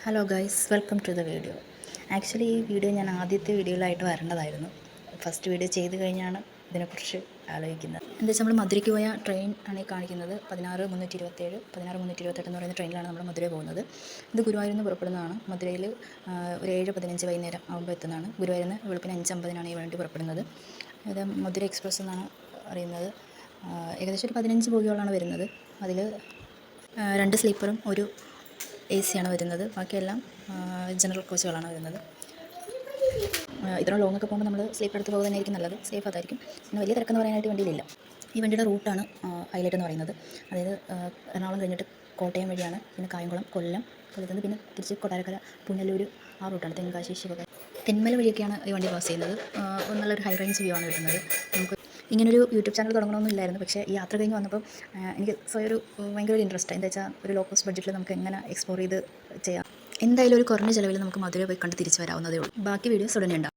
Hello guys, welcome to the video. Actually ഈ video ഞാൻ ആദ്യത്തെ വീഡിയോയിലായിട്ട് വരേണ്ടതായിരുന്നു. ഫസ്റ്റ് വീഡിയോ ചെയ്ത് കഴിഞ്ഞാണ് ഇതിനെക്കുറിച്ച് ആലോചിക്കുന്നത്. എന്താ വെച്ചാൽ നമ്മൾ മധുരയ്ക്ക് പോയ ട്രെയിൻ ആണ് ഈ കാണിക്കുന്നത്. 16-327, 16-328 എന്ന് പറയുന്ന ട്രെയിനിലാണ് നമ്മൾ മധുരയിൽ പോകുന്നത്. ഇത് ഗുരുവായൂരിൽ നിന്ന് പുറപ്പെടുന്നതാണ്. മധുരയിൽ ഒരു 7:15 വൈകുന്നേരം ആകുമ്പോൾ എത്തുന്നതാണ്. ഗുരുവായൂരിൽ നിന്ന് വെളുപ്പിന് 5:50 ഈ വണ്ടി പുറപ്പെടുന്നത്. ഇത് മധുര എക്സ്പ്രസ് എന്നാണ് അറിയുന്നത്. ഏകദേശം ഒരു 15 ബോഗികളാണ് വരുന്നത്. അതിൽ 2 സ്ലീപ്പറും ഒരു AC ആണ് വരുന്നത്. ബാക്കിയെല്ലാം ജനറൽ കോച്ചുകളാണ് വരുന്നത്. ഇത്ര ലോങ്ങൊക്കെ പോകുമ്പോൾ നമ്മൾ സ്ലീപ്പർ എടുത്ത് പോകുക തന്നെയായിരിക്കും നല്ലത്. സേഫ് അതായിരിക്കും. പിന്നെ വലിയ തിരക്കെന്ന് പറയാനായിട്ട് വണ്ടിയിലില്ല. ഈ വണ്ടിയുടെ റൂട്ടാണ് ഹൈലൈറ്റ് എന്ന് പറയുന്നത്. അതായത് എറണാകുളം കഴിഞ്ഞിട്ട് കോട്ടയം വഴിയാണ്, പിന്നെ കായംകുളം, കൊല്ലത്ത് നിന്ന് പിന്നെ തിരിച്ച് കൊട്ടാരക്കര, പുനലൂർ, ആ റൂട്ടാണ്. തെങ്കാശി, ശിവകാശി, തെന്മല വഴിയൊക്കെയാണ് ഈ വണ്ടി പാസ് ചെയ്യുന്നത്. നല്ലൊരു ഹൈ റേഞ്ച് വ്യൂ ആണ് വരുന്നത്. നമുക്ക് ഇങ്ങനൊരു യൂട്യൂബ് ചാനൽ തുടങ്ങണമെന്നും ഇല്ലായിരുന്നു. പക്ഷേ ഈ യാത്ര കഴിഞ്ഞ് വന്നപ്പോൾ എനിക്ക് സ്വയം ഭയങ്കര ഒരു ഇൻട്രസ്റ്റ്. എന്താ വെച്ചാൽ ഒരു ലോ കോസ്റ്റ് ബഡ്ജറ്റിൽ നമുക്ക് എങ്ങനെ എക്സ്പ്ലോർ ചെയ്ത് ചെയ്യാം. എന്തായാലും ഒരു കുറഞ്ഞ ചിലവിൽ നമുക്ക് മധുര പോയി കണ്ട് തിരിച്ച് വരാവുന്നതേ ഉള്ളൂ. ബാക്കി വീഡിയോസ് ഉടനെ ഉണ്ടാവും.